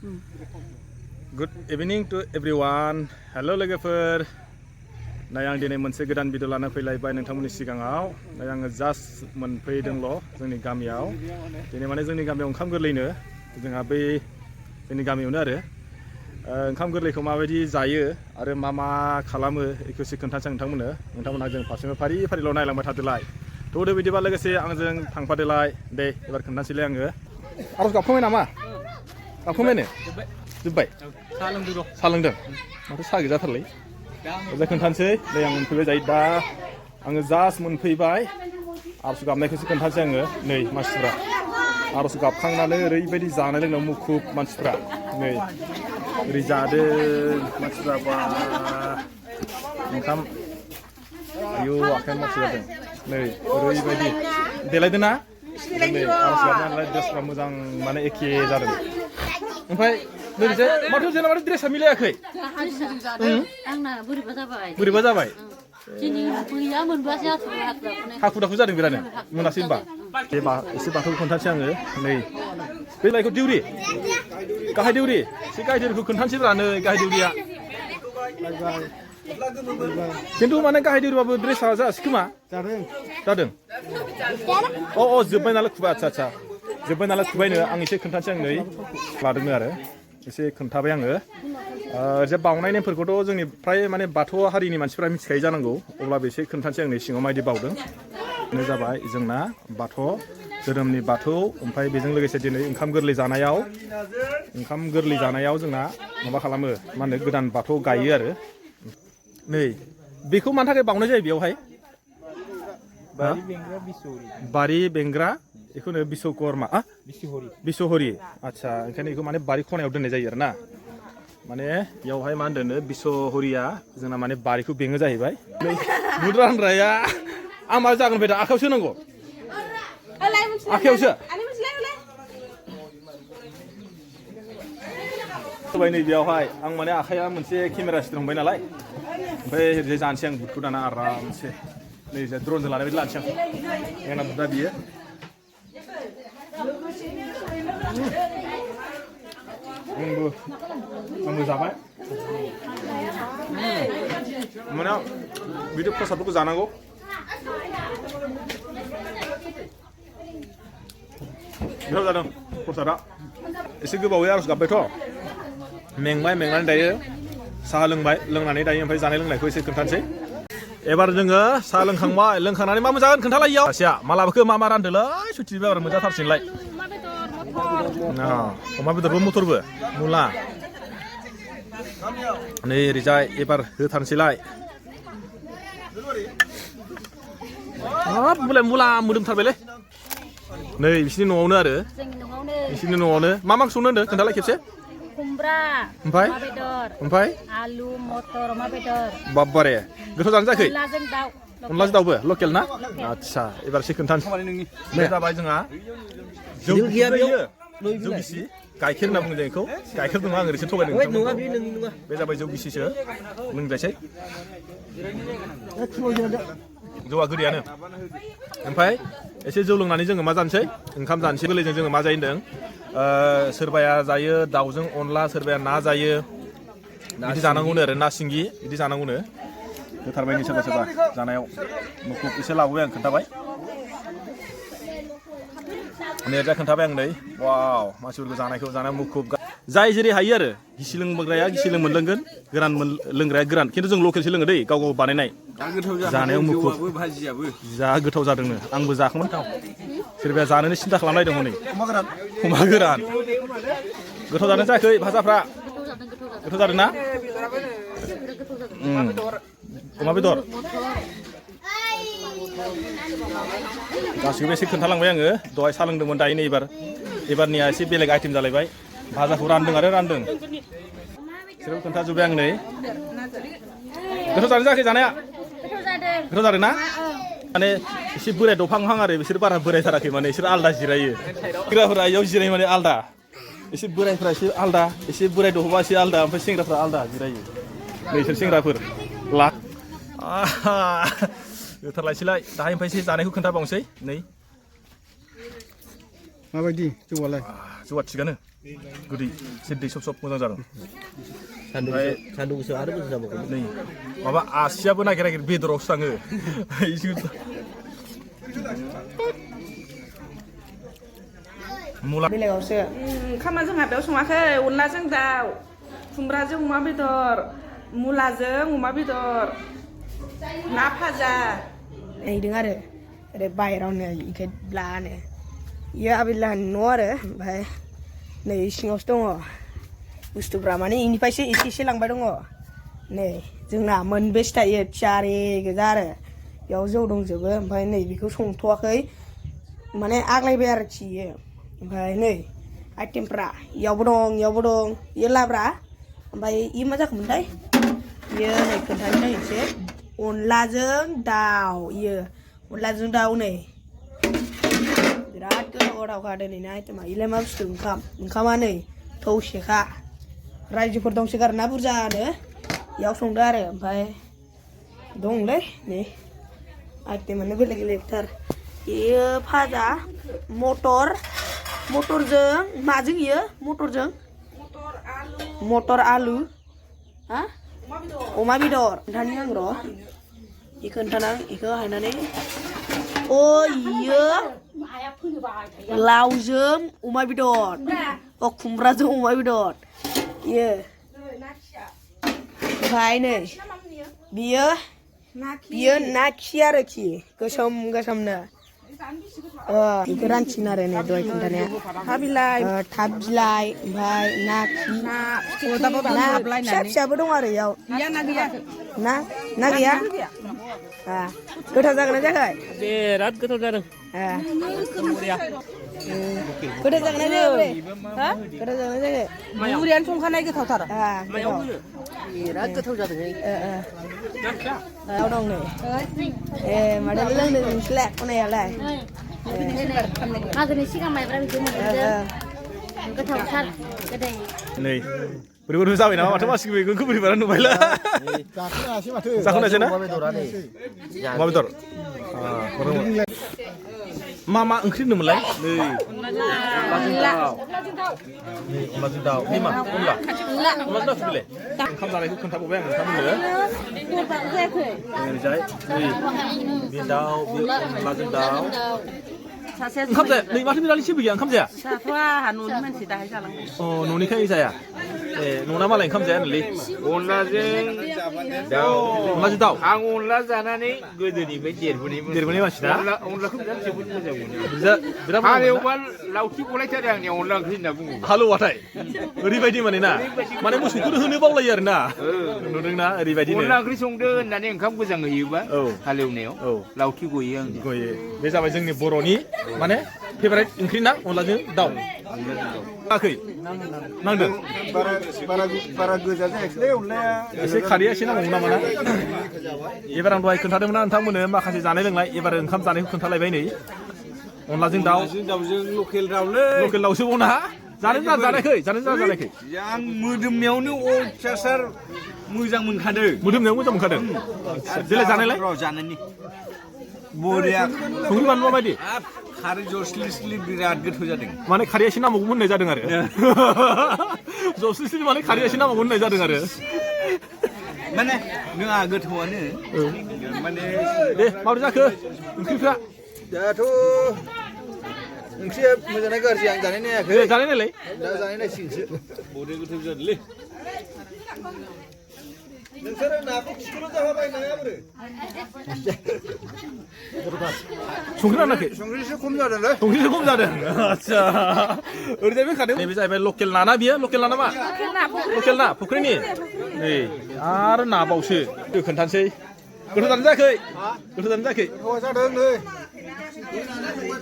Good evening to everyone. Hello लोगोफोर. नाय आं दिनै मोनसे गोदान भिडिअ लाना फैलायबाय नोंथांमोननि सिगाङाव. नाय आङो जास्ट मोनफैदोंल' जोंनि गामियाव. दिनै माने जोंनि गामियाव ओंखाम गोरलैनो जोंहा बै जोंनि गामियावनो आरो ओंखाम गोरलैखौ माबायदि जायो आरो मा खालामो बेखौ एसे खोन्थानोसै नोंथांमोननो. नोंथांमोनहा जों फारसेनो फारिल' नायलांबाय थादोलाय. थ' बिदिबा लोगोसे आंजों थांफादोलाय. दे एबार खोन्थानोसैलाय आङो. आरज गाबखांबाय नामा? गाबखांबायनो? जोब्बाय? साहा लोंदों? माथो साहा गैजाथारलै? दा खोन्थानोसै. दे आं मोनफैबाय जायो दा आङो जास्ट मोनफैबाय. आरज गाबनायखौसो खोन्थानोसै आङो. नै मानसिफ्रा आरज गाबखांनानै ओरैबायदि जानाय लोंनायाव मुखुब मानसिफ्रा. नै ओरै जादों मानसिफ्रा बा ओंखाम आयौ आखाइयानो मानसि जादों. नै ओरैबायदि देलायदों ना? नै आरज गाबनानै ड्रेसफ्रा मोजां माने एखे जादों. ओमफ्राय नोरैजाय माथो जेनेबा ड्रेसा मिलायाखै? आंना बोरैबा जाबाय. बोरैबा जाबाय? दिनै गैया मोनबोआसै हाखु दाखु जादों बिरादनो मोनासै होनबा? दे एसे बाथौखौ खोन्थानोसै आङो. नै बे लाइखौ दिउरि गाहाय दिउरि एसे गाहाय दिउरिखौ खोन्थानोसै ब्रा. नै गाहाय दिउरिया खिन्थु माने गाहाय दिउरिबाबो ड्रेसा जायासै खोमा? जादों अ जोब्बाय नालाय खुबाय. आदसा जोब्बाय नालाय खुबायनो आं एसे खोन्थानोसै. आं नै लादोंनो आरो एसे खोन्थाबाय आङो. जे बावनाय नेमफोरखौथ' जोंनि फ्राय माने बाथौ हारिनि मानसिफ्रा मिथिखायो जानांगौ. अब्लाबो एसे खोन्थानोसै आं नै सिङाव माबायदि बावदों. बेनो जाबाय जोंना बाथौ धोरोमनि बाथौ. ओमफ्राय बेजों लोगोसे दिनै ओंखाम गोरलै जानायाव जोंना माबा खालामो मा होनो गोदान बाथौ गायो आरो. नै बेखौ मानि थाखाय बावनाय जायो बेयावहाय? बारि बेंग्रा बेखौनो बिश्वकर्मा बिश्वहरि. आदसा ओंखायनो बेखौ माने बारि खनायाव दोननाय जायो आरो ना. माने बेयावहाय मा होनदों बिश्वहरिया जोंना माने बारिखौ बेङो जाहैबाय. बुद्रानद्राया आं मा जागोन बायदा आखायावसो नांगौ आखायावसो होबाय. नै बेयावहाय आं माने आखाइया मोनसे केमेरा स्टेन्ड हमबाय नालाय. ओमफ्राय ओरैजाय जानोसै आं बुटखौ दाना आरामसे. नै द्रनजों लानाय बायदि लानोसै आं. एना बुदा बियो आंबो जाबाय. माने बिदि प्रसादफोरखौ जानांगौ. गोथाव जादों प्रसादा. एसे गोबावै आरज गाबबायथ'. मेंनानै दायो साहा लोंबाय. लोंनानै दायो ओमफ्राय जानाय लोंनायखौ एसे खोन्थानोसै. एबार जोङो साहा लोंखांबाय. लोंखांनानै मा मोजागोन खोन्थालाय इयाव सासेया मा लाबोखो मा रानदोलै सुथि एबार मोनजाथारसिनलाय. अमा बेदरबो मटरबो मुला. नै ओरैजाय एबार होथारनोसैलाय. हाब मुला मोदोमथारबायलै. नै बिसिनि न'आवनो आरो बिसिनि न'आवनो मा संनो होनदों खोन्थालाय खेबसे? खुमब्रा, ओमफ्राय आलु, मटर, अमा बेदर. बाब्बारे गोथाव जानो जायाखै? अनलाजों दाउबो लकेल ना? आदसा एबार एसे खोन्थानोसै. बे जाबाय जोंहा जौ गिसि गाइखेर होनना बुङो जों बेखौ. गाइखेर दङ आं ओरैसो थगायदों. बे जाबाय जौ गिसिसो लोंजायसै. जौआ गोदैयानो. ओमफ्राय एसे जौ लोंनानै जोङो मा जानोसै? ओंखाम जानोसै. गोरलैजों जोङो मा जायो होनदों? सोरबाया जायो दाउजों अनला, सोरबाया ना जायो. बिदि जानांगौनो आरो ना सिंगि बिदि जानांगौनो. होथारबाय नै सोरबा जानायाव मुखुब. एसे लाबोबाय आं खोन्थाबाय. नै दा खोन्थाबाय आं नै वाव मानसिफोरखौ जानाय मुखुब. जाय जेरै हायो आरो गिसि लोंग्राया गिसि मोनलोंगोन. गोरान लोंग्राया गोरान. खिन्थु जों लकेलसो लोङो दै गाव बानायनाय. जानायाव मुखुब. जा गोथाव जादोंनो. आंबो जाखांबाय. सोरबाया जानोनो सिन्था खालामलायदों हनै अमा गोरान. गोथाव जादों जायाखै भाजाफ्रा? गोथाव जादों ना? अमा बेदर गासिबो एसे खोन्थालांबाय आङो. दहाय साहा लोंदोंमोन दायो नै एबारनिया एसे बेलेग आइटेम जालायबाय. भाजाखौ रानदों बिसोरबो खोन्थाजोब्बाय आं नै. गोथाव जादों जायाखै जानाया? गोथाव जादों ना? माने एसे बोराय दफांहां आरो बिसोर बारा बोरायथाराखै. माने बिसोर आलदा जिरायो. सेंग्राफोरा इयाव जिरायो माने आलदा. एसे बोरायफ्रा एसे आलदा, एसे बोराय दबा एसे आलदा, ओमफ्राय सेंग्राफ्रा आलदा जिरायो. नैसोर सेंग्राफोर होथारलायसैलाय. दाहाय ओमफ्रायसो जानायखौ खोन्थाबावनोसै. नै माबायदि जौआलाय? जौआ थिगानो गोदै एसे दै सब सब मोजां जादों सान्दुंसो आरो मोजां जाबावगौमोन नै माबा आसियाबो नागिर नागिर बेदरावसो थाङो मुला बेलेगावसो ओंखामा जोंहा बेयाव सङाखै अनलाजों दाउ खुमब्राजों अमा बेदर मुलाजों अमा बेदर ना भाजा हैदों आरो ओरै बाहेरावनो इखो लानो इयो आबिलानि न' आरो ओमफ्राय नै सिङावसो दङ बुस्थुफ्रा माने इनिफ्रायसो एसे एसे लांबाय दङ नै जोंना मोनबेसे थायो चारि गोजा आरो बेयाव जौ दंजोबो ओमफ्राय नै बेखौ संथ'वाखै माने आग्लायबाय आरोखि इयो ओमफ्राय नै आइटेमफ्रा इयावबो दं इयो लाब्रा ओमफ्राय इयो मा जाखोमोनथाय इयो नै खोन्थानो नागिरसै अनलाजों दाउ इयो अनलाजों दाउ नै बिराद गोथावखा दिनैना आइटेमा इलाय मा बुस्थु ओंखामा नै थौसेखा रायजोफोर दंसोगारोना बुरजानो इयाव संदो आरो ओमफ्राय दंलै नै आइटेमानो बेलेग बेलेगथार इयो भाजा मटरजों माजों इयो मटर आलु हा अमा बेदर खोन्थानि आं र' इखो इखो हायनानै इयो लावजों अमा बेदर खुमब्राजों अमा बेदर इयो ओमफ्राय नै बियो ना खि आरोखि गोसोमनो इखौ रानसिन आरो नै दहाय खोन्थानाया थाब बिलाइ ओमफ्राय ना फिसाबो दं आरो इयाव ना गैया गोथाव जागोन ना जायाखै बिराद गोथाव जादों गोथाव जागोन ना जायाखै गोथाव जागोन ना जायाखै बुरियानो संखानाय गोथावथार बिराद गोथाव जादों दं नै माथो लोंदों नोंसोरलाय खनायालाय मागोनि सिगां माइब्रा बिदै मोनदों गोथावथार गोदै नै बोरै जाबाय नामा माथो मानसिखौ मैगंखौ बोरै बारा नुबायला जाखोनायसै ना अमा बेदर मा ओंख्रि होनदोंमोनलाय नै अनलाजों दाउ मा अनलाजों दाउ फुदुंलाय ओंखाम जानायखौ खोन्थाबावबाय आं नोंथांमोननो ओरैजाय बे दाउ बे अनलाजों दाउ ओंखाम जाया नै माथो बिराद जेबो गैया ओंखाम जाया न'नि मानसि दाहाय जालांबाय न'निखाय जाया न'ना मालाय ओंखाम जायानोलै अनलाजों दाउ आं अनला जानानै गोदोनिफ्राय देरबोनाय मानसि ना अनलाखौ बिराद जोबोद मोजां मोनो बिराद हालेवबा लावथि गलायथारो आंनि अनला ओंख्रि होनना बुङो हालेवबाथाय ओरैबायदि माने ना माने मोसौखौनो होनो बावलायो आरो ना नुदोंना ओरैबायदि अनला ओंख्रि संदो होननानै ओंखाम गोजां होयोबा हालेवनायाव लावथि गयो आं गयो बे जाबाय जोंनि बर'नि माने फेभारेट ओंख्रि ना अनलाजों दाउ नांदों बारा गोजा जायाखैलै अनलाया एसे खारैया एसे नांगौ नामा ना एबार आं दहाय खोन्थादोंमोन ना नोंथांमोननो माखासे जानाय लोंनाय एबार ओंखाम जानायखौ खोन्थालायबाय नै अनलाजों दाउजों लकेल दाउसो ना जानाय जानायखै आं मोदोमनायावनो अयथासार मोजां मोनखादों देलाय जानायलाय जानायनि बरिया संख्रि बानलु माबायदि खारै जस्लिस्लि बिराद गोथाव जादों माने खारैया एसे नांबावगौ होननाय जादों आरो जस्लिस्लि माने खारैया एसे नांबावगौ होननाय जादों आरो माने नोंहा गोथावआनो माने दे माबोरै जाखो ओंख्रिफ्रा दाथ' ओंख्रिया मोजाङै गाज्रि आं जानाय नायाखै जानाय नायलाय दा जानाय नायसिगोनसो बरिया गोथाव जादोंलै नोंसोरो नाखौ खिखौल' जाहोबाय नाया बोरै संख्रि नाङाखै संख्रिसो खम जादोंलै संख्रिसो खम जादों आदसा ओरैजाय फैखादों नैबे जाहैबाय लकेल ना बियो लकेल ना नामा लकेल ना फुख्रिनि नै आरो ना बावसो खोन्थानोसै गोथाव जादों जायाखै गोथाव जादों नै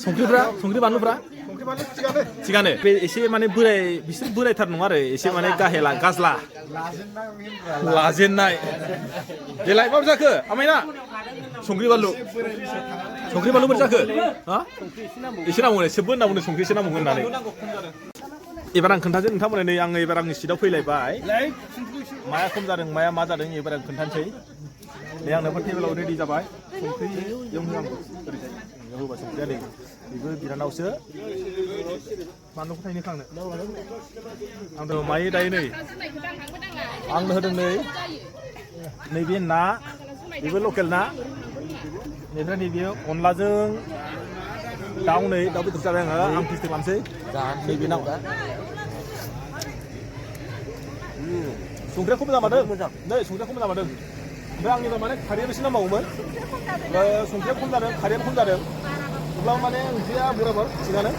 संख्रि बानलुफ्रा थिगानो बे एसे माने बिसोर बोरायथार नङा आरो एसे माने गाहेला गाज्ला लाजेननाय देलाय माबोरै जाखो आमायना संख्रि बानलु बोरै जाखो एसे नांगौ सोबबो होनना बुंनो संख्रि एसे नांगौ होननानै एबार आं खोन्थासै नोंथांमोन नै आङो एबार आंनि सिटआव फैलायबाय माया खम जादों माया मा जादों एबार आं खोन्थानोसै नै आंनोबो टेबोलाव रेडि जाबाय संख्रि एवनो नांगौ ओरैजाय बेयाव होबा संख्रिया नै बेबो बिरानावसो बानलुखौ थाइनै खांनो आंनो मायै दायो नै आंनो होदों नै नैबे ना बेबो लकेल ना बेनिफ्राय नैबे अनलाजों दाउ नै दाउ बेदर जाबाय आं फिस्टे खालामसै नैबे नाव संख्रिया खम जामारदों नै संख्रिया खम जामारदों ओमफ्राय आंनिबा माने खारैयाबो एसे नांबावोमोन संख्रिया खम जादों खारैयाबो खम जादों अब्लाबो माने ओंख्रिया बराबर थिगानो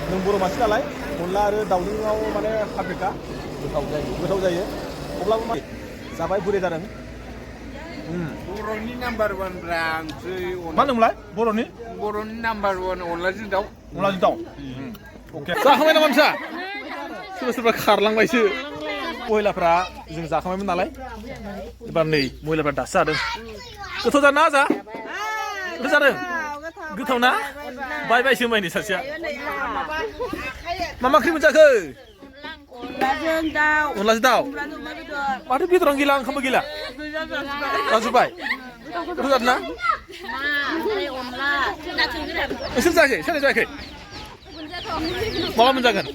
नों बर' मानसि नालाय अनला आरो दाउजोंआव माने पारफेक्टखा गोथाव जायो अब्लाबो माने जाबाय बुरै जादों बर'नि नाम्बार वान ब्रा ओंख्रि मा होनोमोनलाय बर'नि नाम्बार वान अनलाजों दाउ अके जाखांबाय नामा नोंस्रा सोरबा सोरबा खारलांबायसो महिलाफ्रा जों जाखांबायमोन नालाय एबार नै महिलाफ्रा दासो जादों गोथाव जादों ना जा गोथाव जादों गोथाव ना बाय बायसो होनबाय नै सासेया मा ओंख्रि मोनजाखो अनलाजों दाउ माथो बेदरानो गैला ओंखामबो गैला जाजोब्बाय गोथाव जादों ना नोंसोर जायाखै सोर जायाखै माला मोनजागोन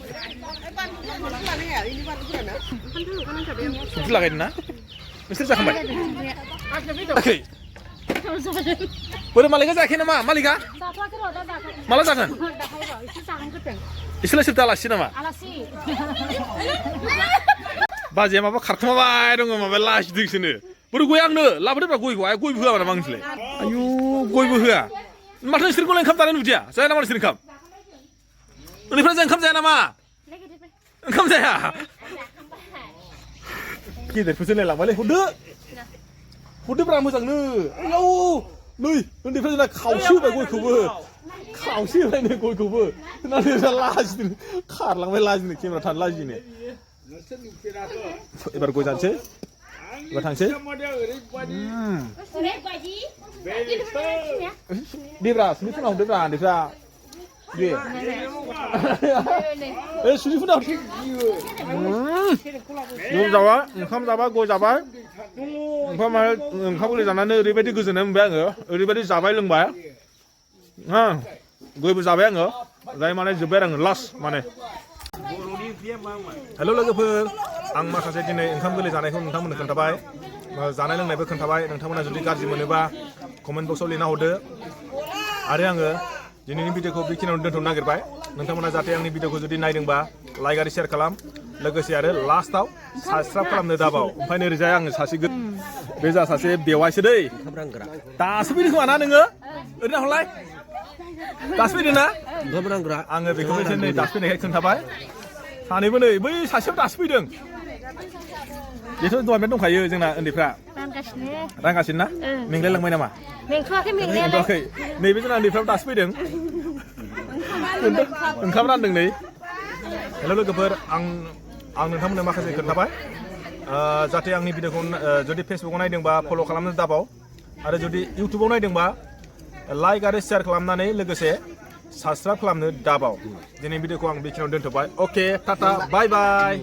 संख्रि लागायदों ना नोंसोर जाखांबाय जायाखै बोरो मालिकआ जायाखै नामा मालिकआ माला जागोन एसेलाय सोरथो आलासि नामा बाजैया माबा खारखोमाबाय दङ माबा लाजिदोंसोनो बोरो गय आंनो लाबोदोब्रा गयखौ गयबो होआ नामा नोंसोरलाय आयु गयबो होआ माथो नोंसोरखौलाय ओंखाम जानाय नुदिया जाया नामा नोंसोर ओंखाम उन्दैफ्रा जों ओंखाम जाया नामा ओंखाम जाया गेदेरखौसो नायलांबायलै हरदोब्रा मोजांनो आयौ नै उन्दैफ्रा जोंना खावसे होबाय गयखौबो खावसे होबाय नै गयखौबो नाथाय लाजिदों खारलांबाय लाजिनो केमेरा थानो लाजिनो एबार गय जानोसै एबार थांसै देब्रा सुनि फुना हरदोब्रा उन्दैफ्रा दे सुनि फुना गय जाबाय ओंखाम जाबाय गय जाबाय ओंखाम गोरलै जानानै ओरैबायदि गोजोननाय मोनबाय आङो ओरैबायदि जाबाय लोंबाय गयबो जाबाय आङो जाय माने जोब्बाय आङो लास्ट माने हेल' लोगोफोर आं माखासे दिनै ओंखाम गोरलै जानायखौ नोंथांमोननो खोन्थाबाय जानाय लोंनायबो खोन्थाबाय नोंथांमोना जुदि गाज्रि मोनोबा कमेन्ट बक्सआव लिरना हरदो आरो आङो दिनैनि भिडिअखौ बेखिनियावनो दोनथ'नो नागिरबाय नोंथांमोना जाहाथे आंनि भिडिअखौ जुदि नायदोंबा लाइक आरो शेयार खालाम लोगोसे आरो लास्टआव साबस्क्राइब खालामनो दाबाव ओमफ्राय ओरैजाय आङो सासे बे जा सासे बेवायसो दै दासो फैदों खोमा ना नोङो ओरैनो हरलाय दासो फैदों ना आङो बेखौ नै दासो फैनायखाय खोन्थाबाय सानैबो नै बै सासेयाव दासो फैदों बेथ' दहायनिफ्राय दंखायो जोंना उन्दैफ्रा रानगासिनो ना मेंलाय लांबाय नामा मेंथ'वाखै नैबे जोंना उन्दैफ्राबो दासो फैदों ओंखाम रानदों नै हेल' लोगोफोर आं नोंथांमोननो माखासे खोन्थाबाय जाहाथे आंनि भिडिअखौ जुदि फेसबुकाव नायदोंबा फल' खालामनो दाबाव आरो जुदि इउटुबाव नायदोंबा लाइक आरो शेयार खालामनानै लोगोसे साबस्क्राइब खालामनो दाबाव दिनै भिडिअखौ आं बेखिनियाव दोनथ'बाय अके टाटा बाय बाय